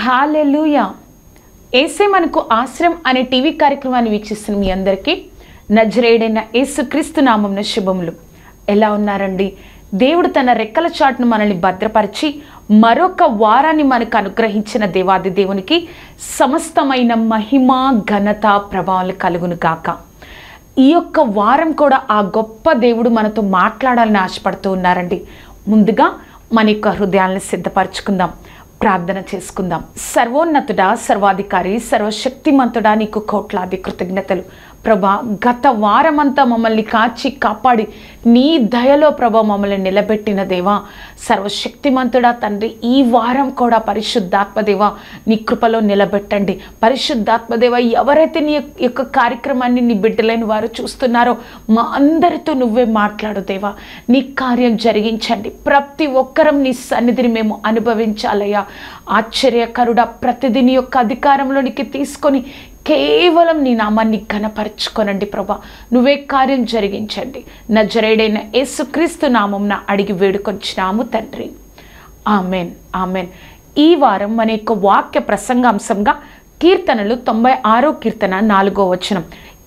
హల్లెలూయా. యేసే మనకు ఆశ్రయం అనే టీవీ కార్యక్రమాన్ని వీక్షిస్తున్న మీ అందరికీ నజరేయుడైన యేసుక్రీస్తు నామమున శుభములు. ఎలా ఉన్నారండి? దేవుడు తన రెక్కల చాటును మనల్ని భద్రపరిచి మరొక వారాన్ని మనకు అనుగ్రహించిన దేవాది దేవునికి సమస్తమైన మహిమ ఘనత ప్రభావాలు కలుగును గాక. ఈ యొక్క వారం కూడా ఆ గొప్ప దేవుడు మనతో మాట్లాడాలని ఆశపడుతూ ఉన్నారండి. ముందుగా మన యొక్క హృదయాలను సిద్ధపరచుకుందాం, ప్రార్థన చేసుకుందాం. సర్వోన్నతుడా, సర్వాధికారి, సర్వశక్తిమంతుడా, నీకు కోట్లాది కృతజ్ఞతలు ప్రభా. గత వారమంతా మమ్మల్ని కాచి కాపాడి నీ దయలో ప్రభా మమ్మల్ని నిలబెట్టిన దేవా, సర్వశక్తిమంతుడా తండ్రి, ఈ వారం కూడా పరిశుద్ధాత్మదేవా నీ కృపలో నిలబెట్టండి. పరిశుద్ధాత్మదేవా, ఎవరైతే నీ యొక్క కార్యక్రమాన్ని నీ బిడ్డలైన వారు చూస్తున్నారో మా అందరితో నువ్వే మాట్లాడు దేవా. నీ కార్యం జరిగించండి. ప్రతి ఒక్కరం నీ సన్నిధిని మేము అనుభవించాలయ్యా. ఆశ్చర్యకరుడా, ప్రతిదీ నీ యొక్క అధికారంలోనికి తీసుకొని కేవలం నీ నామాన్ని ఘనపరచుకోనండి ప్రభా. నువ్వే కార్యం జరిగించండి. నజరేయుడైన యేసుక్రీస్తు నామమున అడిగి వేడుకొంచున్నాము తండ్రి. Amen, amen. ఈ వారం మన యొక్క వాక్య ప్రసంగాంశంగా కీర్తనలు 96వ కీర్తన 4వ వచనం.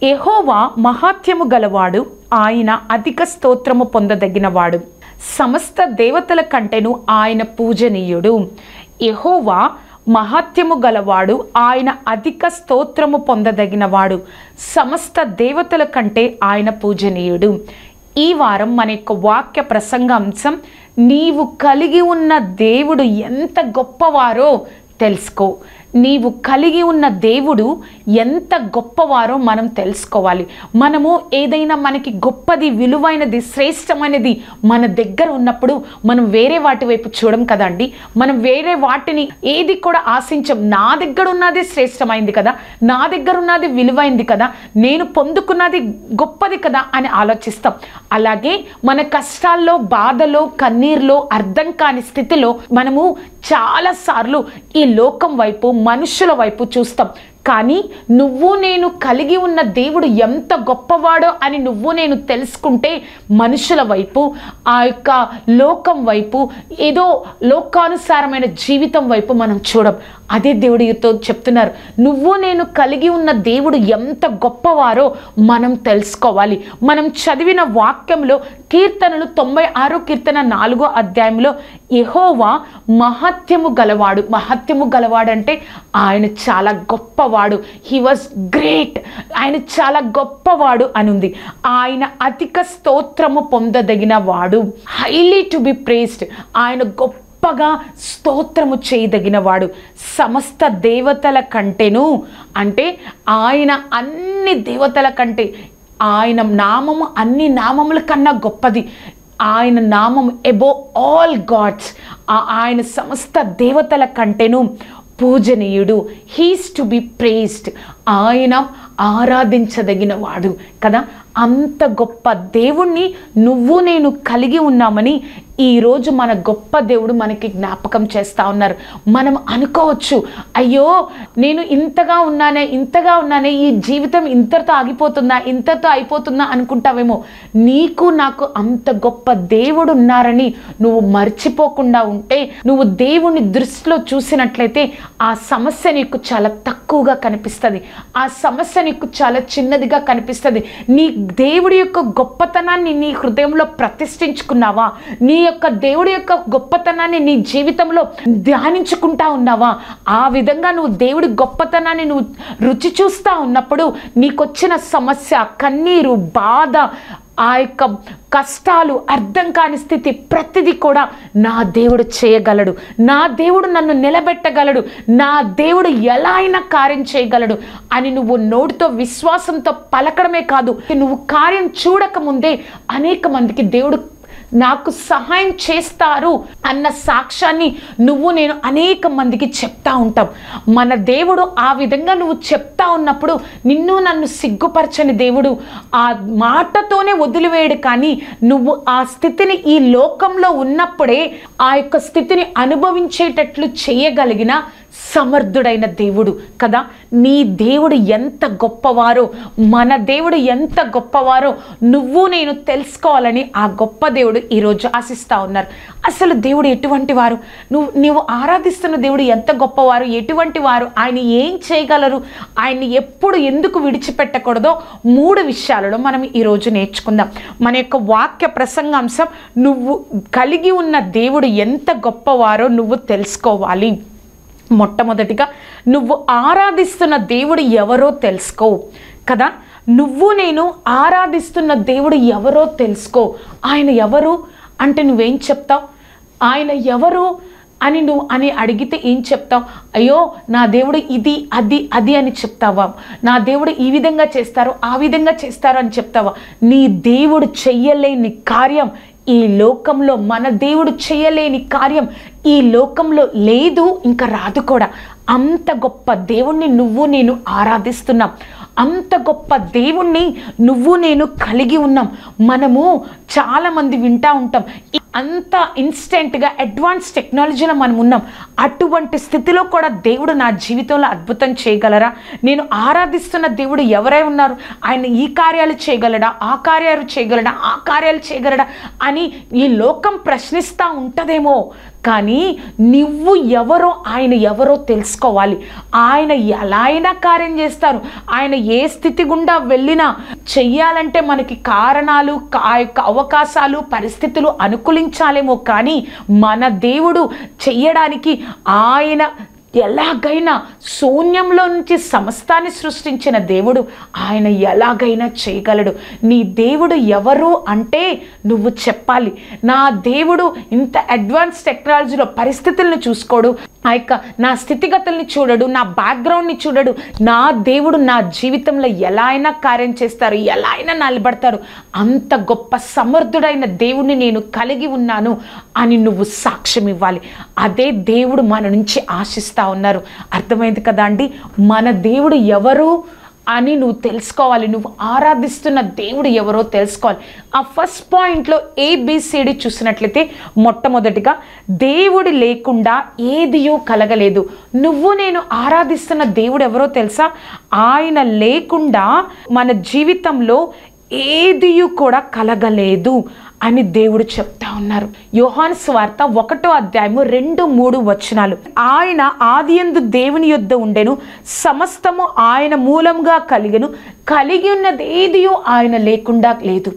యెహోవా మహాత్యము గలవాడు, ఆయన అధిక స్తోత్రము పొందదగినవాడు, సమస్త దేవతల కంటేను ఆయన పూజనీయుడు. యెహోవా మహాత్యము గలవాడు, ఆయన అధిక స్తోత్రము పొందదగినవాడు, సమస్త దేవతల కంటే ఆయన పూజనీయుడు. ఈ వారం మన యొక్క వాక్య ప్రసంగాంశం, నీవు కలిగి ఉన్న దేవుడు ఎంత గొప్పవారో తెలుసుకో. నీవు కలిగి ఉన్న దేవుడు ఎంత గొప్పవారో మనం తెలుసుకోవాలి. మనము ఏదైనా మనకి గొప్పది, విలువైనది, శ్రేష్టమైనది మన దగ్గర ఉన్నప్పుడు మనం వేరే వాటి వైపు చూడం కదండి. మనం వేరే వాటిని ఏది కూడా ఆశించం. నా దగ్గర ఉన్నది శ్రేష్టమైంది కదా, నా దగ్గర ఉన్నది విలువైంది కదా, నేను పొందుకున్నది గొప్పది కదా అని ఆలోచిస్తాం. అలాగే మన కష్టాల్లో, బాధలో, కన్నీరులో, అర్థం కాని స్థితిలో మనము చాలాసార్లు ఈ లోకం వైపు, మనుషుల వైపు చూస్తాం. కానీ నువ్వు నేను కలిగి ఉన్న దేవుడు ఎంత గొప్పవాడో అని నువ్వు నేను తెలుసుకుంటే మనుషుల వైపు, ఆ యొక్క లోకం వైపు, ఏదో లోకానుసారమైన జీవితం వైపు మనం చూడం. అదే దేవుడితో చెప్తున్నారు, నువ్వు నేను కలిగి ఉన్న దేవుడు ఎంత గొప్పవారో మనం తెలుసుకోవాలి. మనం చదివిన వాక్యంలో కీర్తనలు 96వ కీర్తన 4వ అధ్యాయంలో యెహోవా మహాత్యము గలవాడు. మహాత్యము గలవాడు అంటే ఆయన చాలా గొప్పవాడు. He was great. ఆయన చాలా గొప్పవాడు అని ఉంది. ఆయన అధిక స్తోత్రము పొందదగిన వాడు, హైలీ టు బి ప్రేస్డ్. ఆయన గొప్పగా స్తోత్రము చేయదగిన వాడు. సమస్త దేవతల కంటేను అంటే ఆయన అన్ని దేవతల కంటే, ఆయన నామము అన్ని నామముల కన్నా గొప్పది. ఆయన నామం అబో ఆల్ గాడ్స్. ఆయన సమస్త దేవతల కంటేను పూజనీయుడు. He's to be praised. ఆయన ఆరాధించదగిన వాడు కదా. అంత గొప్ప దేవుణ్ణి నువ్వు నేను కలిగి ఉన్నామని ఈరోజు మన గొప్ప దేవుడు మనకి జ్ఞాపకం చేస్తూ ఉన్నారు. మనం అనుకోవచ్చు, అయ్యో నేను ఇంతగా ఉన్నానే, ఈ జీవితం ఇంతటితో ఆగిపోతుందా, ఇంతటితో అయిపోతుందా అనుకుంటావేమో. నీకు నాకు అంత గొప్ప దేవుడు ఉన్నారని నువ్వు మర్చిపోకుండా ఉంటే, నువ్వు దేవుని దృష్టిలో చూసినట్లయితే ఆ సమస్య నీకు చాలా తక్కువగా కనిపిస్తుంది. ఆ సమస్య నీకు చాలా చిన్నదిగా కనిపిస్తుంది. నీ దేవుడి యొక్క గొప్పతనాన్ని నీ హృదయంలో ప్రతిష్ఠించుకున్నావా? నీ యొక్క దేవుడి యొక్క గొప్పతనాన్ని నీ జీవితంలో ధ్యానించుకుంటా ఉన్నావా? ఆ విధంగా నువ్వు దేవుడి గొప్పతనాన్ని నువ్వు రుచి చూస్తూ ఉన్నప్పుడు నీకొచ్చిన సమస్య, కన్నీరు, బాధ, ఆ యొక్క కష్టాలు, అర్థం కాని స్థితి, ప్రతిదీ కూడా నా దేవుడు చేయగలడు, నా దేవుడు నన్ను నిలబెట్టగలడు, నా దేవుడు ఎలా అయినా కార్యం చేయగలడు అని నువ్వు నోటితో విశ్వాసంతో పలకడమే కాదు, నువ్వు కార్యం చూడకముందే అనేక మందికి దేవుడు నాకు సహాయం చేస్తారు అన్న సాక్ష్యాన్ని నువ్వు నేను అనేక మందికి చెప్తా ఉంటాం. మన దేవుడు ఆ విధంగా నువ్వు చెప్తా ఉన్నప్పుడు నిన్ను నన్ను సిగ్గుపరచని దేవుడు ఆ మాటతోనే వదిలివేయడు. కానీ నువ్వు ఆ స్థితిని ఈ లోకంలో ఉన్నప్పుడే ఆ యొక్క స్థితిని అనుభవించేటట్లు చేయగలిగిన సమర్థుడైన దేవుడు కదా. నీ దేవుడు ఎంత గొప్పవారో, మన దేవుడు ఎంత గొప్పవారో నువ్వు నేను తెలుసుకోవాలని ఆ గొప్ప దేవుడు ఈరోజు ఆశిస్తూ ఉన్నారు. అసలు దేవుడు ఎటువంటి వారు, నువ్వు ఆరాధిస్తున్న దేవుడు ఎంత గొప్పవారు, ఎటువంటి వారు, ఆయన ఏం చేయగలరు, ఆయన్ని ఎప్పుడు ఎందుకు విడిచిపెట్టకూడదో 3 విషయాలలో మనం ఈరోజు నేర్చుకుందాం. మన యొక్క వాక్య ప్రసంగాంశం, నువ్వు కలిగి ఉన్న దేవుడు ఎంత గొప్పవారో నువ్వు తెలుసుకోవాలి. మొట్టమొదటిగా నువ్వు ఆరాధిస్తున్న దేవుడు ఎవరో తెలుసుకో కదా. నువ్వు నేను ఆరాధిస్తున్న దేవుడు ఎవరో తెలుసుకో. ఆయన ఎవరు అంటే నువ్వేం చెప్తావు? ఆయన ఎవరు అని అడిగితే ఏం చెప్తావు? అయ్యో నా దేవుడు ఇది అది అది అని చెప్తావా? నా దేవుడు ఈ విధంగా చేస్తారు ఆ విధంగా చేస్తారు అని చెప్తావా? నీ దేవుడు చెయ్యలేని కార్యం ఈ లోకంలో, మన దేవుడు చేయలేని కార్యం ఈ లోకంలో లేదు, ఇంకా రాదు కూడా. అంత గొప్ప దేవుణ్ణి నువ్వు నేను ఆరాధిస్తున్నాం. అంత గొప్ప దేవుణ్ణి నువ్వు నేను కలిగి ఉన్నాం. మనము చాలామంది వింటూ ఉంటాం, అంత ఇన్స్టెంట్గా అడ్వాన్స్ టెక్నాలజీలో మనం ఉన్నాం. అటువంటి స్థితిలో కూడా దేవుడు నా జీవితంలో అద్భుతం చేయగలరా? నేను ఆరాధిస్తున్న దేవుడు ఎవరై ఉన్నారు, ఆయన ఈ కార్యాలు చేయగలడా, ఆ కార్యాలు చేయగలడా, ఆ కార్యాలు చేయగలడా అని ఈ లోకం ప్రశ్నిస్తూ ఉంటుందేమో. కానీ నువ్వు ఎవరో, ఆయన ఎవరో తెలుసుకోవాలి. ఆయన ఎలా అయినా కార్యం చేస్తారు. ఆయన ఏ స్థితి గుండా వెళ్ళినా చెయ్యాలంటే మనకి కారణాలు, అవకాశాలు, పరిస్థితులు అనుకూలించాలేమో, కానీ మన దేవుడు చెయ్యడానికి ఆయన ఎలాగైనా శూన్యంలో నుంచి సమస్తాన్ని సృష్టించిన దేవుడు, ఆయన ఎలాగైనా చేయగలడు. నీ దేవుడు ఎవరు అంటే నువ్వు చెప్పాలి. నా దేవుడు ఇంత అడ్వాన్స్ టెక్నాలజీలో పరిస్థితులను చూసుకోడు, ఆ యొక్క నా స్థితిగతుల్ని చూడడు, నా బ్యాక్గ్రౌండ్ని చూడడు. నా దేవుడు నా జీవితంలో ఎలా అయినా కార్యం చేస్తారు, ఎలా అయినా నిలబడతారు. అంత గొప్ప సమర్థుడైన దేవుడిని నేను కలిగి ఉన్నాను అని నువ్వు సాక్ష్యం ఇవ్వాలి. అదే దేవుడు మన నుంచి ఆశిస్తా ఉన్నారు. అర్థమైంది కదా అండి? మన దేవుడు ఎవరు అని నువ్వు తెలుసుకోవాలి. నువ్వు ఆరాధిస్తున్న దేవుడు ఎవరో తెలుసుకోవాలి. ఆ ఫస్ట్ పాయింట్లో ABCD చూసినట్లయితే, మొట్టమొదటిగా దేవుడు లేకుండా ఏదియో కలగలేదు. నువ్వు నేను ఆరాధిస్తున్న దేవుడు ఎవరో తెలుసా? ఆయన లేకుండా మన జీవితంలో ఏదియు కూడా కలగలేదు అని దేవుడు చెప్తా ఉన్నారు. యోహాను సువార్త 1వ అధ్యాయము 2-3 వచనాలు. ఆయన ఆదియందు దేవుని యొద్ద ఉండెను, సమస్తము ఆయన మూలంగా కలిగెను, కలిగి ఉన్నది ఏదియో ఆయన లేకుండా లేదు.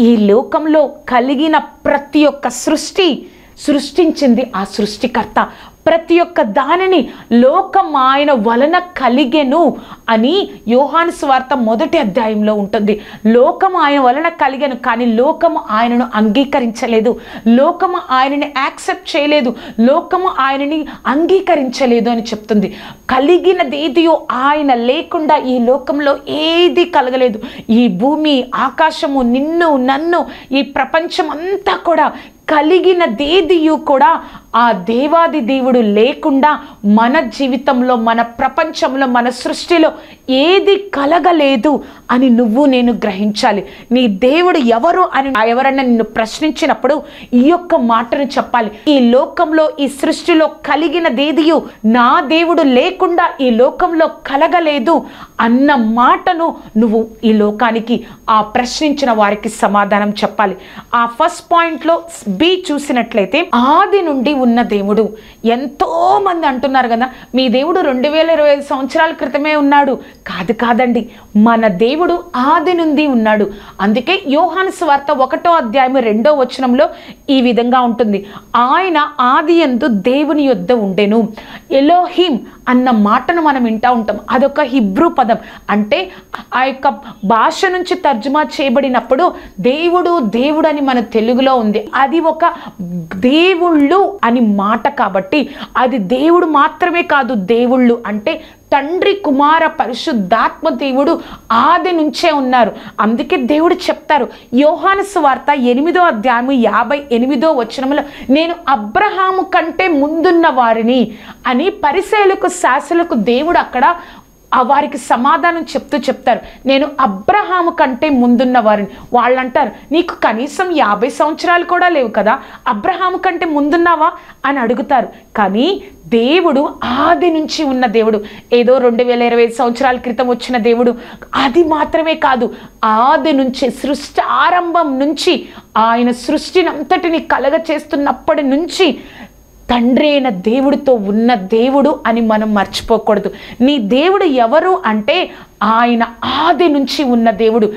ఈ లోకంలో కలిగిన ప్రతి ఒక్క సృష్టించింది ఆ సృష్టికర్త. ప్రతి ఒక్క దానిని లోకం ఆయన వలన కలిగెను అని యోహాను సువార్త 1వ అధ్యాయంలో ఉంటుంది. లోకము ఆయన వలన కలిగెను, కానీ లోకము ఆయనను అంగీకరించలేదు, లోకము ఆయనని యాక్సెప్ట్ చేయలేదు, లోకము ఆయనని అంగీకరించలేదు అని చెప్తుంది. కలిగినదేదియో ఆయన లేకుండా ఈ లోకంలో ఏది కలగలేదు. ఈ భూమి, ఆకాశము, నిన్ను, నన్ను, ఈ ప్రపంచం అంతా కూడా కలిగినదేదియు కూడా ఆ దేవాది దేవుడు లేకుండా మన జీవితంలో, మన ప్రపంచంలో, మన సృష్టిలో ఏది కలగలేదు అని నువ్వు నేను గ్రహించాలి. నీ దేవుడు ఎవరు అని ఎవరన్నా నిన్ను ప్రశ్నించినప్పుడు ఈ యొక్క మాటను చెప్పాలి. ఈ లోకంలో, ఈ సృష్టిలో కలిగినదేదియు నా దేవుడు లేకుండా ఈ లోకంలో కలగలేదు అన్న మాటను నువ్వు ఈ లోకానికి, ఆ ప్రశ్నించిన వారికి సమాధానం చెప్పాలి. ఆ ఫస్ట్ పాయింట్లో B చూసినట్లయితే, ఆది నుండి ఉన్న దేవుడు. ఎంతో మంది అంటున్నారు కదా, మీ దేవుడు 2025 సంవత్సరాల క్రితమే ఉన్నాడు. కాదండి, మన దేవుడు ఆది నుండి ఉన్నాడు. అందుకే యోహాను సువార్త 1వ అధ్యాయము 2వ వచనంలో ఈ విధంగా ఉంటుంది, ఆయన ఆదియందు దేవుని యొద్ద ఉండెను. ఎలోహిం అన్న మాటను మనం వింటూ ఉంటాం. అదొక హిబ్రూ పదం. అంటే ఆ యొక్క భాష నుంచి తర్జుమా చేయబడినప్పుడు దేవుడు అని మన తెలుగులో ఉంది. అది ఒక దేవుళ్ళు అని మాట కాబట్టి అది దేవుడు మాత్రమే కాదు. దేవుళ్ళు అంటే తండ్రి, కుమార, పరిశుద్ధాత్మ దేవుడు ఆది నుంచే ఉన్నారు. అందుకే దేవుడు చెప్తారు యోహాను సువార్త 8వ అధ్యాయము 58వ వచనంలో, నేను అబ్రహాము కంటే ముందున్న వారిని అని పరిసయ్యులకు, శాస్త్రులకు దేవుడు అక్కడ వారికి సమాధానం చెప్తారు, నేను అబ్రహాము కంటే ముందున్న వారిని. వాళ్ళు అంటారు, నీకు కనీసం 50 సంవత్సరాలు కూడా లేవు కదా, అబ్రహాము కంటే ముందున్నావా అని అడుగుతారు. కానీ దేవుడు ఆది నుంచి ఉన్న దేవుడు, ఏదో 2025 సంవత్సరాల క్రితం వచ్చిన దేవుడు అది మాత్రమే కాదు, ఆది నుంచి సృష్టి ఆరంభం నుంచి ఆయన సృష్టిని అంతటిని కలగ చేస్తున్నప్పటి నుంచి తండ్రి అయిన దేవుడితో ఉన్న దేవుడు అని మనం మర్చిపోకూడదు. నీ దేవుడు ఎవరు అంటే ఆయన ఆది నుంచి ఉన్న దేవుడు,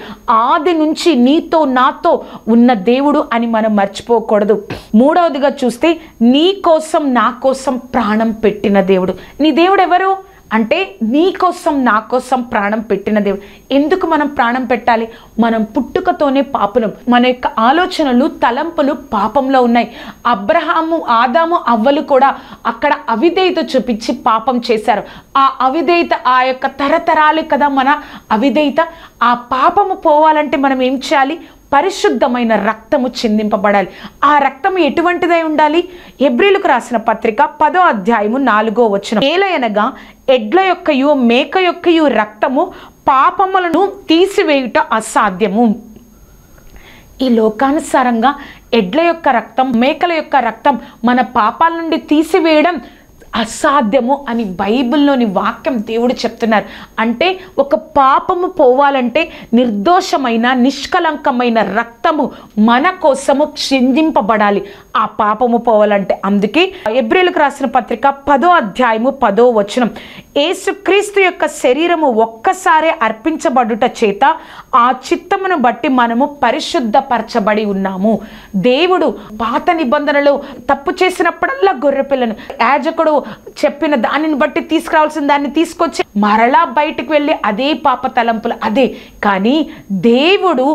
ఆది నుంచి నీతో నాతో ఉన్న దేవుడు అని మనం మర్చిపోకూడదు. మూడవదిగా చూస్తే నీ కోసం నా కోసం ప్రాణం పెట్టిన దేవుడు. నీ దేవుడు ఎవరు అంటే నీ కోసం నా కోసం ప్రాణం పెట్టిన దేవుడు. ఎందుకు మనం ప్రాణం పెట్టాలి? మనం పుట్టుకతోనే పాపులం, మన యొక్క ఆలోచనలు తలంపులు పాపంలో ఉన్నాయి. అబ్రహాము ఆదాము అవ్వలు కూడా అక్కడ అవిధేయత చూపించి పాపం చేశారు. ఆ అవిధేయత ఆ యొక్క తరతరాలు కదా మన అవిధేయత. ఆ పాపము పోవాలంటే మనం ఏం చేయాలి? పరిశుద్ధమైన రక్తము చిందింపబడాలి. ఆ రక్తము ఎటువంటిదై ఉండాలి? హెబ్రీలకు రాసిన పత్రిక 10వ అధ్యాయము 4వ వచనం, ఏలయనగా ఎడ్ల యొక్కయు మేక యొక్కయు రక్తము పాపములను తీసివేయుట అసాధ్యము. ఈ లోకానుసారంగా ఎడ్ల యొక్క రక్తం, మేకల యొక్క రక్తం మన పాపాల నుండి తీసివేయడం అసాధ్యము అని బైబిల్లోని వాక్యం దేవుడు చెప్తున్నారు. అంటే ఒక పాపము పోవాలంటే నిర్దోషమైన నిష్కలంకమైన రక్తము మన కోసము చిందింపబడాలి ఆ పాపము పోవాలంటే. అందుకే హెబ్రీయులకు రాసిన పత్రిక 10వ అధ్యాయము 10వ వచనం, యేసుక్రీస్తు యొక్క శరీరము ఒక్కసారే అర్పించబడుట చేత ఆ చిత్తమును బట్టి మనము పరిశుద్ధపరచబడి ఉన్నాము. దేవుడు పాత నిబంధనలో తప్పు చేసినప్పుడల్లా గొర్రెపిల్లను యాజకుడు చెప్పిన దానిని బట్టి తీసుకురావాల్సిన దాన్ని తీసుకొచ్చి మరలా బయటికి వెళ్ళి అదే పాప తలంపులు అదే. కానీ దేవుడు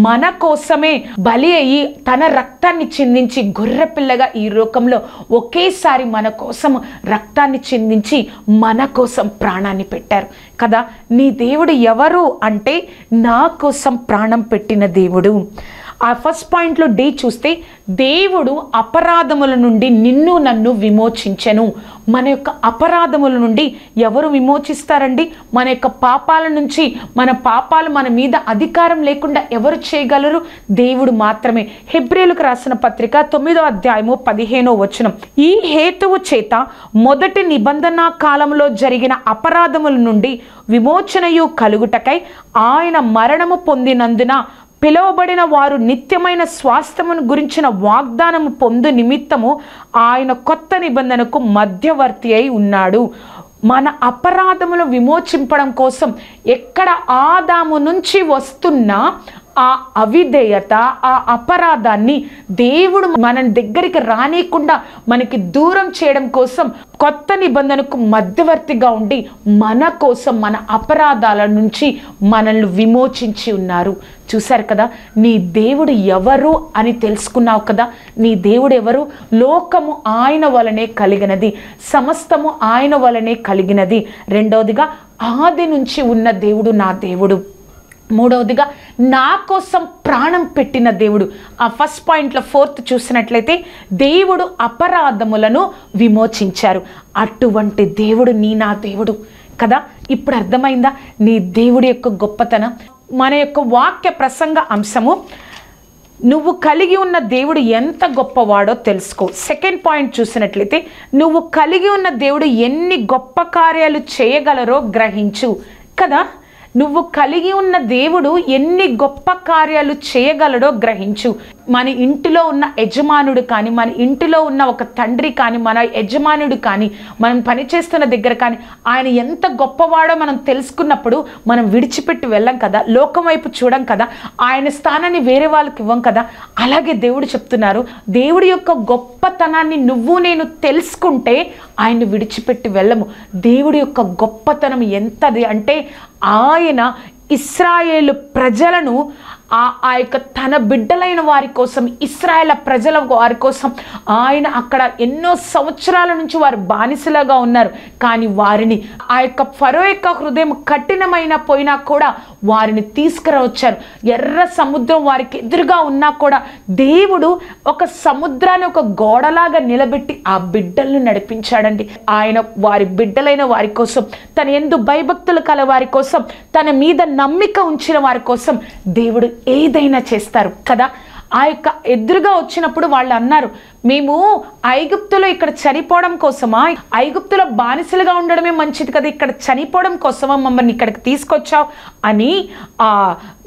మన కోసమే బలి అయ్యి తన రక్తాన్ని చిందించి గొర్రెపిల్లగా ఈ లోకంలో ఒకేసారి మన కోసం రక్తాన్ని చిందించి మన కోసం ప్రాణాన్ని పెట్టారు కదా. నీ దేవుడు ఎవరు అంటే నా కోసం ప్రాణం పెట్టిన దేవుడు. ఆ ఫస్ట్ పాయింట్లో డి చూస్తే దేవుడు అపరాధముల నుండి నిన్ను నన్ను విమోచించెను. మన యొక్క అపరాధముల నుండి ఎవరు విమోచిస్తారండి? మన యొక్క పాపాల నుంచి. మన పాపాలు మన మీద అధికారం లేకుండా ఎవరు చేయగలరు? దేవుడు మాత్రమే. హెబ్రీయులకు రాసిన పత్రిక 9వ అధ్యాయము 15వ వచనం, ఈ హేతువు చేత మొదటి నిబంధన కాలంలో జరిగిన అపరాధముల నుండి విమోచనయు కలుగుటకై ఆయన మరణము పొందినందున పిలువబడిన వారు నిత్యమైన స్వాస్థ్యమును గురించిన వాగ్దానము పొందు నిమిత్తము ఆయన కొత్త నిబంధనకు మధ్యవర్తి అయి ఉన్నాడు. మన అపరాధములు విమోచింపడం కోసం ఎక్కడ ఆదాము నుంచి వస్తున్న ఆ అవిధేయత, ఆ అపరాధాన్ని దేవుడు మన దగ్గరికి రానియకుండా మనకి దూరం చేయడం కోసం కొత్త నిబంధనకు మధ్యవర్తిగా ఉండి మన కోసం మన అపరాధాల నుంచి మనల్ని విమోచించి ఉన్నారు. చూశారు కదా, నీ దేవుడు ఎవరు అని తెలుసుకున్నావు కదా. నీ దేవుడు ఎవరు? లోకము ఆయన వలనే కలిగినది, సమస్తము ఆయన వలనే కలిగినది. రెండవదిగా ఆది నుంచి ఉన్న దేవుడు నా దేవుడు. మూడవదిగా నా కోసం ప్రాణం పెట్టిన దేవుడు. ఆ ఫస్ట్ పాయింట్లో 4th చూసినట్లయితే దేవుడు అపరాధములను విమోచించారు. అటువంటి దేవుడు నా దేవుడు కదా. ఇప్పుడు అర్థమైందా నీ దేవుడి యొక్క గొప్పతనం? మన యొక్క వాక్య ప్రసంగ అంశము నువ్వు కలిగి ఉన్న దేవుడు ఎంత గొప్పవాడో తెలుసుకో. సెకండ్ పాయింట్ చూసినట్లయితే నువ్వు కలిగి ఉన్న దేవుడు ఎన్ని గొప్ప కార్యాలు చేయగలరో గ్రహించు కదా. నువ్వు కలిగి ఉన్న దేవుడు ఎన్ని గొప్ప కార్యాలు చేయగలడో గ్రహించు. మన ఇంటిలో ఉన్న యజమానుడు కానీ, మన ఇంటిలో ఉన్న ఒక తండ్రి కానీ, మన యజమానుడు కానీ, మనం పనిచేస్తున్న దగ్గర కానీ ఆయన ఎంత గొప్పవాడో మనం తెలుసుకున్నప్పుడు మనం విడిచిపెట్టి వెళ్ళం కదా, లోకం వైపు చూడం కదా, ఆయన స్థానాన్ని వేరే వాళ్ళకి ఇవ్వం కదా. అలాగే దేవుడు చెప్తున్నారు, దేవుడి యొక్క గొప్పతనాన్ని నువ్వు నేను తెలుసుకుంటే ఆయన్ని విడిచిపెట్టి వెళ్ళము. దేవుడి యొక్క గొప్పతనం ఎంతది అంటే ఆయన ఇశ్రాయేలు ప్రజలను ఆ యొక్క తన బిడ్డలైన వారి కోసం, ఇశ్రాయేల్ ప్రజల వారి కోసం ఆయన అక్కడ ఎన్నో సంవత్సరాల నుంచి వారు బానిసలుగా ఉన్నారు. కానీ వారిని ఆ యొక్క ఫరో యొక్క హృదయం కఠినమైన పోయినా కూడా వారిని తీసుకురావచ్చారు. ఎర్ర సముద్రం వారికి ఎదురుగా ఉన్నా కూడా దేవుడు ఒక సముద్రాన్ని ఒక గోడలాగా నిలబెట్టి ఆ బిడ్డలను నడిపించాడండి. ఆయన వారి బిడ్డలైన వారి కోసం, తన యందు భయభక్తులు కల వారి కోసం, తన మీద నమ్మిక ఉంచిన వారి కోసం దేవుడు ఏదైనా చేస్తారు కదా. ఆ యొక్క ఎదురుగా వచ్చినప్పుడు వాళ్ళు అన్నారు, మేము ఐగుప్తులో ఇక్కడ చనిపోవడం కోసమా, ఐగుప్తులో బానిసలుగా ఉండడమే మంచిది కదా, ఇక్కడ చనిపోవడం కోసమా మమ్మల్ని ఇక్కడికి తీసుకొచ్చావు అని ఆ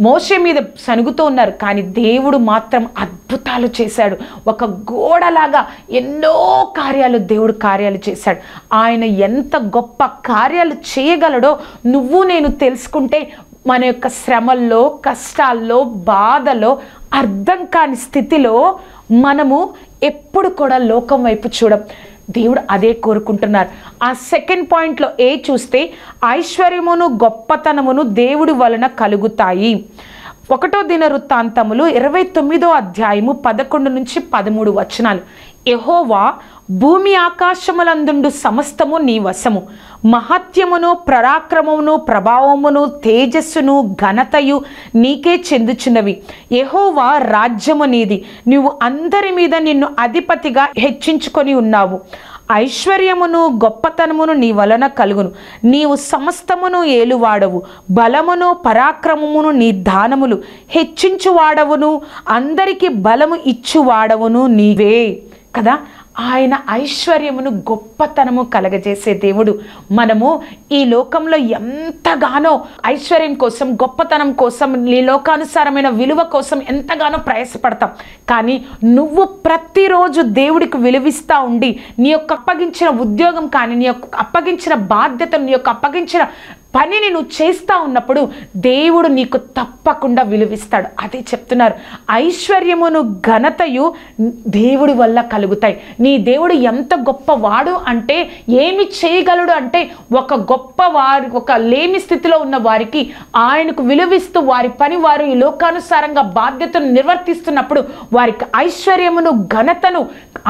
మోషే మీద సనుగుతూ ఉన్నారు. కానీ దేవుడు మాత్రం అద్భుతాలు చేశాడు. ఒక గోడలాగా ఎన్నో కార్యాలు దేవుడు కార్యాలు చేశాడు. ఆయన ఎంత గొప్ప కార్యాలు చేయగలడో నువ్వు నేను తెలుసుకుంటే మన యొక్క శ్రమల్లో, కష్టాల్లో, బాధలో, అర్థం కాని స్థితిలో మనము ఎప్పుడు కూడా లోకం వైపు చూడం. దేవుడు అదే కోరుకుంటున్నారు. ఆ సెకండ్ పాయింట్లో చూస్తే ఐశ్వర్యమును గొప్పతనమును దేవుడి వలన కలుగుతాయి. 1 దినవృత్తాంతములు 29వ అధ్యాయము 11 నుంచి 13 వచనాలు. యెహోవా భూమి ఆకాశములందుండు సమస్తము నీ వశము, మహత్యమును పరాక్రమమును ప్రభావమును తేజస్సును ఘనతయు నీకే చెందుచున్నవి. యెహోవా రాజ్యము నీది, నీవు అందరి మీద నిన్ను అధిపతిగా హెచ్చించుకొని ఉన్నావు. ఐశ్వర్యమును గొప్పతనమును నీ వలన కలుగును, నీవు సమస్తమును ఏలువాడవు. బలమును పరాక్రమమును నీ దానములు, హెచ్చించువాడవును అందరికీ బలము ఇచ్చువాడవును నీవే కదా. ఆయన ఐశ్వర్యమును గొప్పతనము కలగజేసే దేవుడు. మనము ఈ లోకంలో ఎంతగానో ఐశ్వర్యం కోసం, గొప్పతనం కోసం, ఈ లోకానుసారమైన విలువ కోసం ఎంతగానో ప్రయాసపడతాం. కానీ నువ్వు ప్రతిరోజు దేవుడికి విలువిస్తూ ఉండి నీ యొక్క అప్పగించిన ఉద్యోగం కానీ, నీ యొక్క అప్పగించిన బాధ్యతను, నీ యొక్క అప్పగించిన పనిని నువ్వు చేస్తూ ఉన్నప్పుడు దేవుడు నీకు తప్పకుండా విలువిస్తాడు. అదే చెప్తున్నారు, ఐశ్వర్యమును ఘనతయు దేవుడి వల్ల కలుగుతాయి. నీ దేవుడు ఎంత గొప్పవాడు అంటే, ఏమి చేయగలడు అంటే, ఒక గొప్పవారి, ఒక లేమి స్థితిలో ఉన్న వారికి ఆయనకు విలువిస్తూ వారి పని వారు ఈ లోకానుసారంగా బాధ్యతను నిర్వర్తిస్తున్నప్పుడు వారికి ఐశ్వర్యమును ఘనతను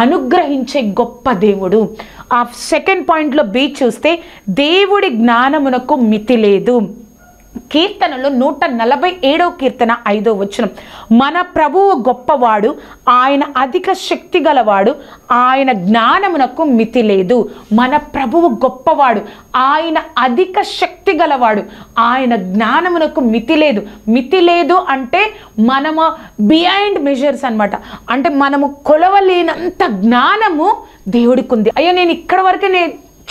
అనుగ్రహించే గొప్ప దేవుడు. ఆ సెకండ్ పాయింట్లో చూస్తే దేవుడి జ్ఞానమునకు మితి లేదు. కీర్తనలో 147వ కీర్తన 5వ వచనం, మన ప్రభువు గొప్పవాడు, ఆయన అధిక శక్తి గలవాడు, ఆయన జ్ఞానమునకు మితి లేదు. మన ప్రభువు గొప్పవాడు, ఆయన అధిక శక్తి గలవాడు, ఆయన జ్ఞానమునకు మితి లేదు. మితి లేదు అంటే మనము బియాండ్ మెజర్స్ అన్నమాట. అంటే మనము కొలవలేనంత జ్ఞానము దేవుడికి ఉంది. అయ్యో నేను ఇక్కడ వరకే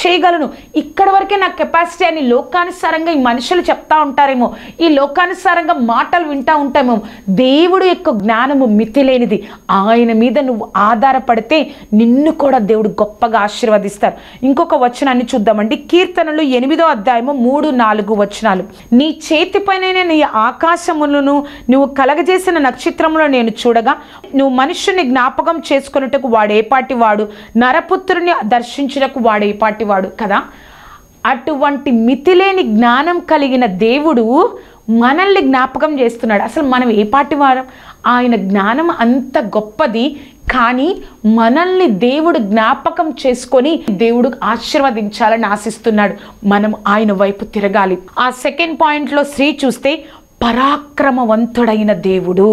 చేయగలను, ఇక్కడ వరకే నా కెపాసిటీ అని లోకానుసారంగా ఈ మనుషులు చెప్తా ఉంటారేమో, ఈ లోకానుసారంగా మాటలు వింటూ ఉంటామేమో. దేవుడు యొక్క జ్ఞానము మితి లేనిది. ఆయన మీద నువ్వు ఆధారపడితే నిన్ను కూడా దేవుడు గొప్పగా ఆశీర్వదిస్తారు. ఇంకొక వచనాన్ని చూద్దామండి. కీర్తనలు 8వ అధ్యాయము 3-4 వచనాలు. నీ చేతి పైన నీ ఆకాశములను నువ్వు కలగజేసిన నక్షత్రములను నేను చూడగా, నువ్వు మనుష్యుని జ్ఞాపకం చేసుకున్నట్టుకు వాడేపాటి వాడు, నరపుత్రుని దర్శించుటకు వాడేపాటి వాడు కదా. అటువంటి మితిలేని జ్ఞానం కలిగిన దేవుడు మనల్ని జ్ఞాపకం చేస్తున్నాడు. అసలు మనం ఏ పాటి వారం? ఆయన జ్ఞానం అంత గొప్పది. కానీ మనల్ని దేవుడు జ్ఞాపకం చేసుకొని దేవుడు ఆశీర్వదించాలని ఆశిస్తున్నాడు. మనం ఆయన వైపు తిరగాలి. ఆ సెకండ్ పాయింట్లో చూస్తే పరాక్రమవంతుడైన దేవుడు.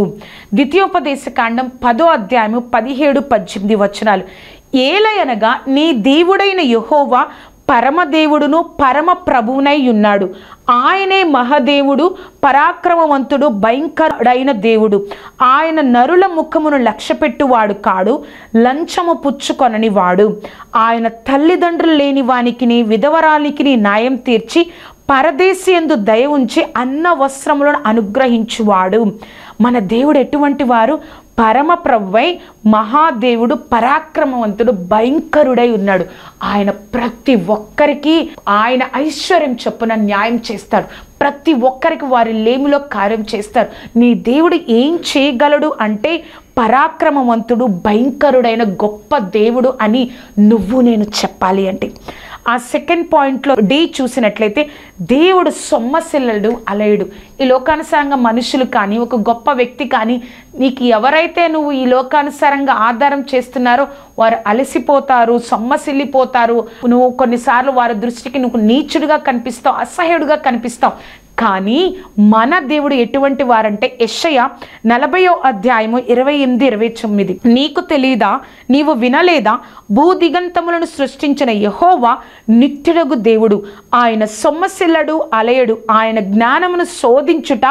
ద్వితీయోపదేశకాండం 10వ అధ్యాయము 17-18 వచనాలు. ఏలయనగా నీ దేవుడైన యెహోవా పరమదేవుడును పరమ ప్రభువునై ఉన్నాడు. ఆయనే మహాదేవుడు, పరాక్రమవంతుడు, భయంకరుడైన దేవుడు. ఆయన నరుల ముఖమును లక్ష్యపెట్టువాడు కాడు, లంచము పుచ్చుకొనని వాడు. ఆయన తల్లిదండ్రులు లేని వానికి విధవరాలికి న్యాయం తీర్చి పరదేశి యందు దయ ఉంచి అన్న వస్త్రములను అనుగ్రహించువాడు. మన దేవుడు ఎటువంటి వారు? పరమ ప్రభువై మహాదేవుడు, పరాక్రమవంతుడు, భయంకరుడై ఉన్నాడు. ఆయన ప్రతి ఒక్కరికి ఆయన ఐశ్వర్యం చొప్పున న్యాయం చేస్తాడు. ప్రతి ఒక్కరికి వారి లేమిలో కార్యం చేస్తారు. నీ దేవుడు ఏం చేయగలడు అంటే పరాక్రమవంతుడు, భయంకరుడైన గొప్ప దేవుడు అని నువ్వు నేను చెప్పాలి అంటే. ఆ సెకండ్ పాయింట్లో డి చూసినట్లయితే దేవుడు సొమ్మసిల్లడు అలయుడు. ఈ లోకానుసారంగా మనుషులు కానీ ఒక గొప్ప వ్యక్తి కానీ నీకు ఎవరైతే నువ్వు ఈ లోకానుసారంగా ఆధారం చేస్తున్నారో వారు అలసిపోతారు, సొమ్మసిల్లిపోతారు. నువ్వు కొన్నిసార్లు వారి దృష్టికి నువ్వు నీచుడుగా కనిపిస్తావు, అసహ్యుడుగా కనిపిస్తావు. కానీ మన దేవుడు ఎటువంటి వారంటే యెషయా 40వ అధ్యాయము 28-29, నీకు తెలీదా, నీవు వినలేదా, భూదిగంతములను సృష్టించిన యెహోవా నిత్యుడగు దేవుడు, ఆయన సొమ్మసిల్లడు అలయడు, ఆయన జ్ఞానమును శోధించుట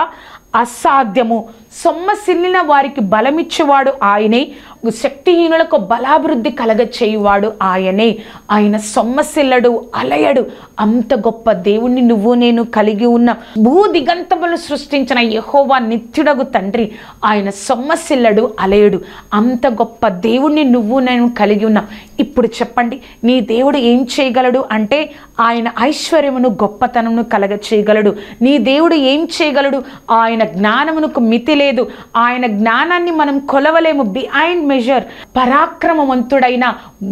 అసాధ్యము. సొమ్మసిల్లిన వారికి బలమిచ్చేవాడు ఆయనే, శక్తిహీనులకు బలాభివృద్ధి కలగ చేయువాడు ఆయనే. ఆయన సొమ్మసిల్లడు అలయడు. అంత గొప్ప దేవుణ్ణి నువ్వు నేను కలిగి ఉన్న భూదిగంతములు సృష్టించిన యెహోవా నిత్యుడగు తండ్రి ఆయన సొమ్మసిల్లడు అలయడు. అంత గొప్ప దేవుణ్ణి నువ్వు నేను కలిగి ఉన్నాం. ఇప్పుడు చెప్పండి, నీ దేవుడు ఏం చేయగలడు అంటే ఆయన ఐశ్వర్యమును గొప్పతనమును కలగ చేయగలడు. నీ దేవుడు ఏం చేయగలడు? ఆయన జ్ఞానమునకు మితి లేదు. ఆయన జ్ఞానాన్ని మనం కొలవలేము. Behind measure. పరాక్రమవంతుడైన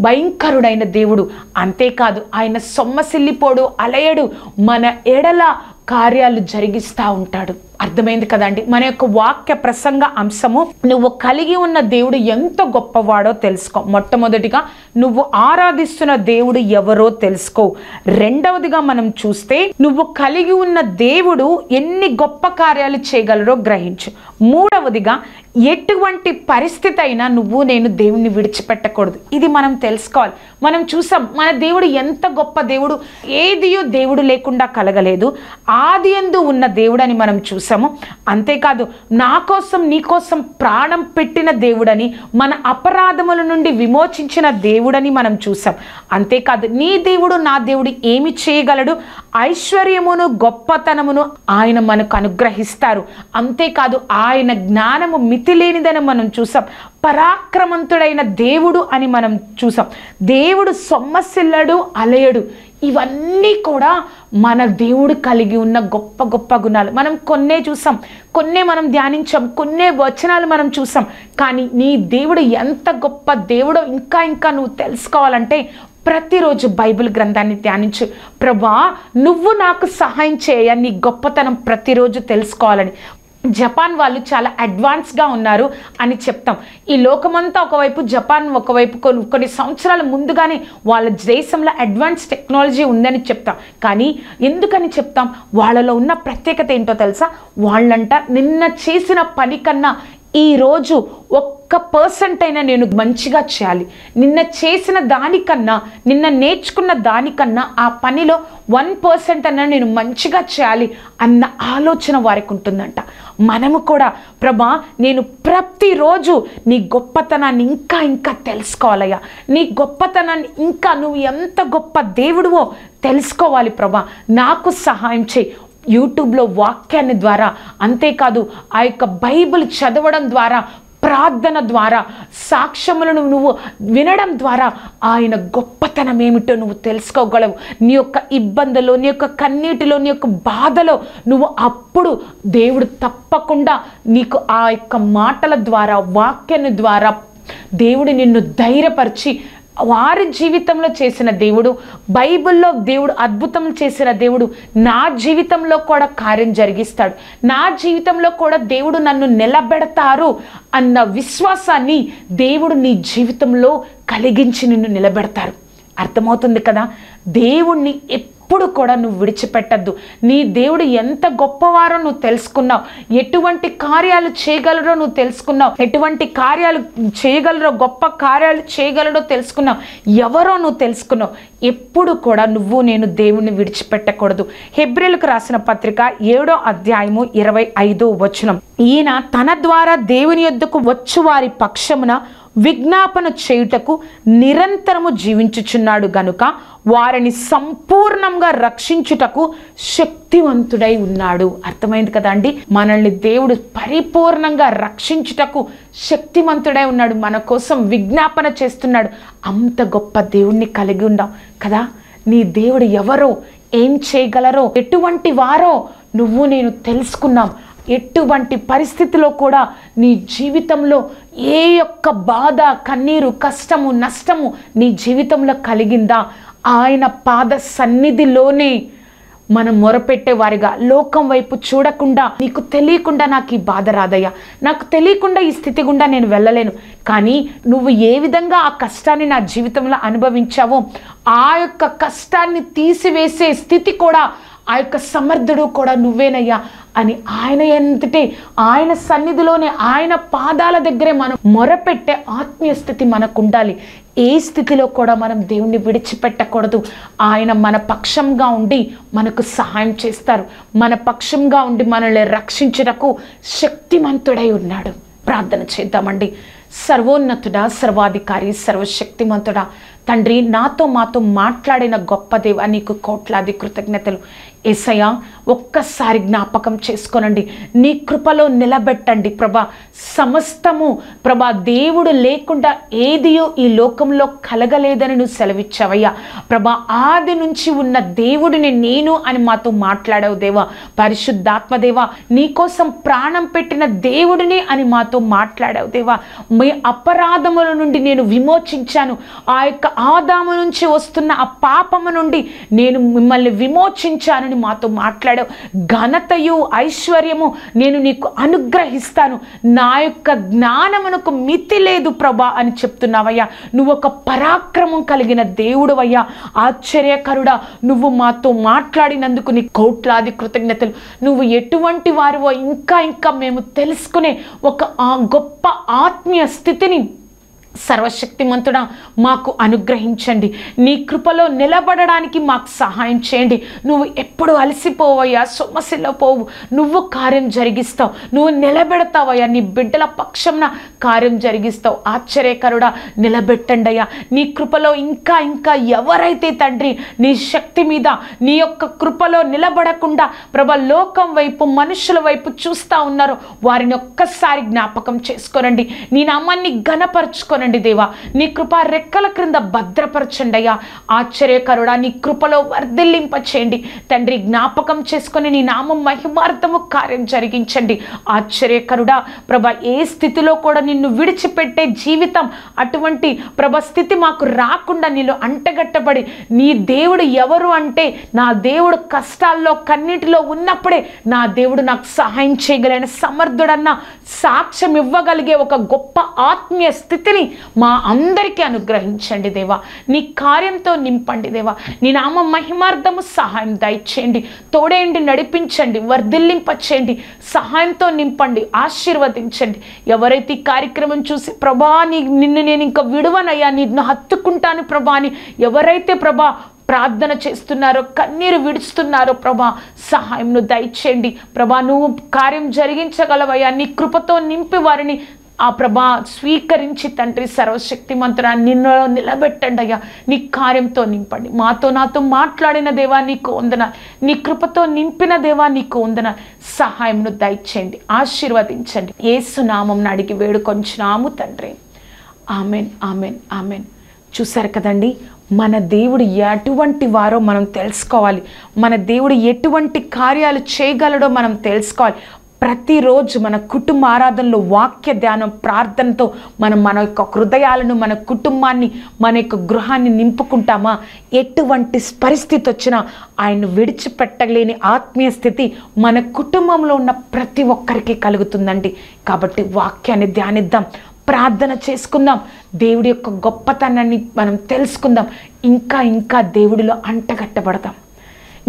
భయంకరుడైన దేవుడు. అంతేకాదు ఆయన సొమ్మసిల్లిపోడు, అలయడు, మన ఎడల కార్యాలు జరిగిస్తూ ఉంటాడు. అర్థమైంది కదండి? మన యొక్క వాక్య ప్రసంగ అంశము నువ్వు కలిగి ఉన్న దేవుడు ఎంత గొప్పవాడో తెలుసుకో. మొట్టమొదటిగా నువ్వు ఆరాధిస్తున్న దేవుడు ఎవరో తెలుసుకో. రెండవదిగా మనం చూస్తే నువ్వు కలిగి ఉన్న దేవుడు ఎన్ని గొప్ప కార్యాలు చేయగలరో గ్రహించు. మూడవదిగా ఎటువంటి పరిస్థితి అయినా నువ్వు నేను దేవుణ్ణి విడిచిపెట్టకూడదు. ఇది మనం తెలుసుకోవాలి. మనం చూసాం మన దేవుడు ఎంత గొప్ప దేవుడు. ఏదియో దేవుడు లేకుండా కలగలేదు. ఆది యందు ఉన్న దేవుడు అని మనం చూసాము. అంతేకాదు నా కోసం నీ కోసం ప్రాణం పెట్టిన దేవుడని, మన అపరాధముల నుండి విమోచించిన దేవుడని మనం చూసాం. అంతేకాదు నీ దేవుడు నా దేవుడు ఏమి చేయగలడు? ఐశ్వర్యమును గొప్పతనమును ఆయన మనకు అనుగ్రహిస్తారు. అంతేకాదు ఆయన జ్ఞానము మితిలేనిదని మనం చూసాం. పరాక్రమంతుడైన దేవుడు అని మనం చూసాం. దేవుడు సొమ్మసిల్లడు అలయడు. ఇవన్నీ కూడా మన దేవుడు కలిగి ఉన్న గొప్ప గొప్ప గుణాలు. మనం కొన్నే చూసాం, కొన్నే మనం ధ్యానించాం, కొన్నే వచనాలు మనం చూసాం. కానీ నీ దేవుడు ఎంత గొప్ప దేవుడో ఇంకా ఇంకా నువ్వు తెలుసుకోవాలంటే ప్రతిరోజు బైబిల్ గ్రంథాన్ని ధ్యానించు. ప్రభా నువ్వు నాకు సహాయం చేయ, నీ గొప్పతనం ప్రతిరోజు తెలుసుకోవాలని. జపాన్ వాళ్ళు చాలా అడ్వాన్స్గా ఉన్నారు అని చెప్తాం. ఈ లోకమంతా ఒకవైపు, జపాన్ ఒకవైపు. కొన్ని సంవత్సరాల ముందుగానే వాళ్ళ దేశంలో అడ్వాన్స్ టెక్నాలజీ ఉందని చెప్తాం. కానీ ఎందుకని చెప్తాం? వాళ్ళలో ఉన్న ప్రత్యేకత ఏంటో తెలుసా? వాళ్ళంట నిన్న చేసిన పని కన్నా ఈరోజు 1% అయినా నేను మంచిగా చేయాలి. నిన్న చేసిన దానికన్నా, నిన్న నేర్చుకున్న దానికన్నా ఆ పనిలో 1% అన్నా నేను మంచిగా చేయాలి అన్న ఆలోచన వారికి ఉంటుందంట. మనము కూడా ప్రభా నేను ప్రతిరోజు నీ గొప్పతనాన్ని ఇంకా ఇంకా తెలుసుకోవాలయ్యా, నీ గొప్పతనాన్ని ఇంకా నువ్వు ఎంత గొప్ప దేవుడివో తెలుసుకోవాలి ప్రభా, నాకు సహాయం చేయి. యూట్యూబ్లో వాక్యాన్ని ద్వారా, అంతేకాదు ఆ యొక్క బైబిల్ చదవడం ద్వారా, ప్రార్థన ద్వారా, సాక్ష్యములను నువ్వు వినడం ద్వారా ఆయన గొప్పతనం ఏమిటో నువ్వు తెలుసుకోగలవు. నీ యొక్క ఇబ్బందులో, నీ యొక్క కన్నీటిలో, నీ యొక్క బాధలో నువ్వు అప్పుడు దేవుడు తప్పకుండా నీకు ఆ యొక్క మాటల ద్వారా, వాక్యాన్ని ద్వారా దేవుడు నిన్ను ధైర్యపరిచి, వారి జీవితంలో చేసిన దేవుడు, బైబిల్లో దేవుడు అద్భుతం చేసిన దేవుడు నా జీవితంలో కూడా కార్యం జరిగిస్తాడు, నా జీవితంలో కూడా దేవుడు నన్ను నిలబెడతారు అన్న విశ్వాసాన్ని దేవుడు నీ జీవితంలో కలిగించి నిన్ను నిలబెడతారు. అర్థమవుతుంది కదా? దేవుణ్ణి ఎప్పుడు కూడా నువ్వు విడిచిపెట్టద్దు. నీ దేవుడు ఎంత గొప్పవారో నువ్వు తెలుసుకున్నావు, ఎటువంటి కార్యాలు చేయగలరో నువ్వు తెలుసుకున్నావు, ఎటువంటి కార్యాలు చేయగలరో, గొప్ప కార్యాలు చేయగలరో తెలుసుకున్నావు, ఎవరో నువ్వు తెలుసుకున్నావు. ఎప్పుడు కూడా నువ్వు నేను దేవుణ్ణి విడిచిపెట్టకూడదు. హెబ్రీయులకు రాసిన పత్రిక 7వ అధ్యాయము 25వ వచనం, ఈయన తన ద్వారా దేవుని యొద్దకు వచ్చు వారి పక్షమున విజ్ఞాపన చేయుటకు నిరంతరము జీవించుచున్నాడు గనుక వారిని సంపూర్ణంగా రక్షించుటకు శక్తివంతుడై ఉన్నాడు. అర్థమైంది కదా అండి? మనల్ని దేవుడు పరిపూర్ణంగా రక్షించుటకు శక్తివంతుడై ఉన్నాడు, మన కోసం విజ్ఞాపన చేస్తున్నాడు. అంత గొప్ప దేవుణ్ణి కలిగి ఉన్నాం కదా. నీ దేవుడు ఎవరో, ఏం చేయగలరో, ఎటువంటి వారో నువ్వు నేను తెలుసుకున్నాం. ఎటువంటి పరిస్థితిలో కూడా నీ జీవితంలో ఏ యొక్క బాధ, కన్నీరు, కష్టము, నష్టము నీ జీవితంలో కలిగిందా? ఆయన పాద సన్నిధిలోనే మనం మొరపెట్టే వారిగా, లోకం వైపు చూడకుండా, నీకు తెలియకుండా నాకు ఈ బాధ రాదయ్యా, నాకు తెలియకుండా ఈ స్థితి గుండా నేను వెళ్ళలేను, కానీ నువ్వు ఏ విధంగా ఆ కష్టాన్ని నా జీవితంలో అనుభవించావో ఆ యొక్క కష్టాన్ని తీసివేసే స్థితి కూడా, ఆ యొక్క సమర్థుడు కూడా నువ్వేనయ్యా అని ఆయన ఎంతటే ఆయన సన్నిధిలోనే, ఆయన పాదాల దగ్గరే మనం మొరపెట్టే ఆత్మీయ స్థితి మనకు ఉండాలి. ఏ స్థితిలో కూడా మనం దేవుణ్ణి విడిచిపెట్టకూడదు. ఆయన మన పక్షంగా ఉండి మనకు సహాయం చేస్తారు. మన పక్షంగా ఉండి మనల్ని రక్షించుటకు శక్తిమంతుడై ఉన్నాడు. ప్రార్థన చేద్దామండి. సర్వోన్నతుడా, సర్వాధికారి, సర్వశక్తిమంతుడా తండ్రి, నాతో మాతో మాట్లాడిన గొప్ప దేవా నీకు కోట్లాది కృతజ్ఞతలు. యేసయ్యా, ఒక్కసారి జ్ఞాపకం చేసుకోనండి, నీ కృపలో నిలబెట్టండి ప్రభా. సమస్తము ప్రభా, దేవుడు లేకుండా ఏదియో ఈ లోకంలో కలగలేదని నువ్వు సెలవిచ్చావయ్యా ప్రభా. ఆది నుంచి ఉన్న దేవుడిని నేను అని మాతో మాట్లాడావు దేవా. పరిశుద్ధాత్మదేవా, నీకోసం ప్రాణం పెట్టిన దేవుడిని అని మాతో మాట్లాడావు దేవా. మీ అపరాధముల నుండి నేను విమోచించాను. ఆ యొక్క ఆదాము నుంచి వస్తున్న ఆ పాపము నుండి నేను మిమ్మల్ని విమోచించానని మాతో మాట్లాడావు. ఘనతయు ఐశ్వర్యము నేను నీకు అనుగ్రహిస్తాను, నా యొక్క జ్ఞానమునకు మితి లేదు ప్రభా అని చెప్తున్నావయ్యా. నువ్వు ఒక పరాక్రమం కలిగిన దేవుడవయ్యా. ఆశ్చర్యకరుడా, నువ్వు మాతో మాట్లాడినందుకు నీ కోట్లాది కృతజ్ఞతలు. నువ్వు ఎటువంటి వారివో ఇంకా ఇంకా మేము తెలుసుకునే ఒక గొప్ప ఆత్మీయ స్థితిని సర్వశక్తిమంతుడా మాకు అనుగ్రహించండి. నీ కృపలో నిలబడడానికి మాకు సహాయం చేయండి. నువ్వు ఎప్పుడు అలసిపోవయ్యా, సొమ్మసిల్లపోవు. నువ్వు కార్యం జరిగిస్తావు, నువ్వు నిలబెడతావయ్యా. నీ బిడ్డల పక్షంన కార్యం జరిగిస్తావు. ఆశ్చర్యకరుడా, నిలబెట్టండి అయ్యా. నీ కృపలో ఇంకా ఇంకా ఎవరైతే తండ్రి నీ శక్తి మీద, నీ యొక్క కృపలో నిలబడకుండా ప్రభా లోకం వైపు, మనుషుల వైపు చూస్తూ ఉన్నారో వారిని ఒక్కసారి జ్ఞాపకం చేసుకోనండి. నీ నామాన్ని ఘనపరచుకోనండి దేవా. నీ కృపా రెక్కల క్రింద భద్రపరచండి అయ్యా. ఆశ్చర్యకరుడా, నీ కృపలో వర్ధిల్లింపచేయండి తండ్రి. జ్ఞాపకం చేసుకొని నీ నామం మహిమార్థము కార్యం జరిగించండి. ఆశ్చర్యకరుడా ప్రభా, ఏ స్థితిలో కూడా నిన్ను విడిచిపెట్టే జీవితం, అటువంటి ప్రభా స్థితి మాకు రాకుండా నీలో అంటగట్టబడి, నీ దేవుడు ఎవరు అంటే, నా దేవుడు కష్టాల్లో కన్నీటిలో ఉన్నప్పుడే నా దేవుడు నాకు సహాయం చేయగలిగిన సమర్థుడన్న సాక్ష్యం ఇవ్వగలిగే ఒక గొప్ప ఆత్మీయ స్థితిని మా అందరికీ అనుగ్రహించండి దేవా. నీ కార్యంతో నింపండి దేవా. నీ నామ మహిమార్థము సహాయం దయచేయండి. తోడేయండి, నడిపించండి, వర్ధిల్లింపచేయండి, సహాయంతో నింపండి, ఆశీర్వదించండి. ఎవరైతే ఈ కార్యక్రమం చూసి ప్రభా నిన్ను నేను ఇంకా విడువనయ్యా, నిన్ను హత్తుకుంటాను ప్రభా అని ఎవరైతే ప్రభా ప్రార్థన చేస్తున్నారో, కన్నీరు విడుస్తున్నారో ప్రభా, సహాయంను దయచేయండి ప్రభా. నువ్వు కార్యం జరిగించగలవయ్యా. నీ కృపతో నింపి వారిని ఆ ప్రభా స్వీకరించి తండ్రి సర్వశక్తిమంతుడా నిన్ను నిలబెట్టండి అయ్యా. నీ కార్యంతో నింపండి. నాతో మాట్లాడిన దేవా నీకు వందనాలు. నీ కృపతో నింపిన దేవా నీకు వందనాలు. సహాయంను దయచేయండి, ఆశీర్వదించండి. యేసు నామమున అడిగి వేడుకొంచున్నాము తండ్రి. Amen, amen, amen. చూశారు కదండి, మన దేవుడు ఎటువంటి వారో మనం తెలుసుకోవాలి. మన దేవుడు ఎటువంటి కార్యాలు చేయగలడో మనం తెలుసుకోవాలి. ప్రతిరోజు మన కుటుంబ ఆరాధనలో వాక్య ధ్యానం, ప్రార్థనతో మనం మన యొక్క హృదయాలను, మన కుటుంబాన్ని, మన యొక్క గృహాన్ని నింపుకుంటామా? ఎటువంటి పరిస్థితి వచ్చినా ఆయన్ను విడిచిపెట్టలేని ఆత్మీయ స్థితి మన కుటుంబంలో ఉన్న ప్రతి ఒక్కరికి కలుగుతుందండి. కాబట్టి వాక్యాన్ని ధ్యానిద్దాం, ప్రార్థన చేసుకుందాం, దేవుడి యొక్క గొప్పతనాన్ని మనం తెలుసుకుందాం, ఇంకా ఇంకా దేవుడిలో అంటగట్టబడతాం.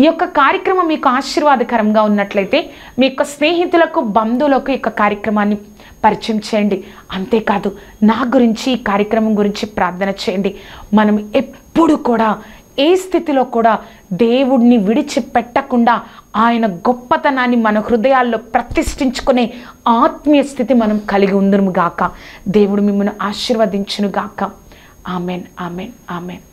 ఈ యొక్క కార్యక్రమం మీకు ఆశీర్వాదకరంగా ఉన్నట్లయితే మీ యొక్క స్నేహితులకు, బంధువులకు ఈ యొక్క కార్యక్రమాన్ని పరిచయం చేయండి. అంతేకాదు నా గురించి, ఈ కార్యక్రమం గురించి ప్రార్థన చేయండి. మనం ఎప్పుడు కూడా, ఏ స్థితిలో కూడా దేవుడిని విడిచిపెట్టకుండా ఆయన గొప్పతనాన్ని మన హృదయాల్లో ప్రతిష్ఠించుకునే ఆత్మీయ స్థితి మనం కలిగి ఉందుము గాక. దేవుడు మిమ్మల్ని ఆశీర్వదించును గాక. Amen, amen, amen.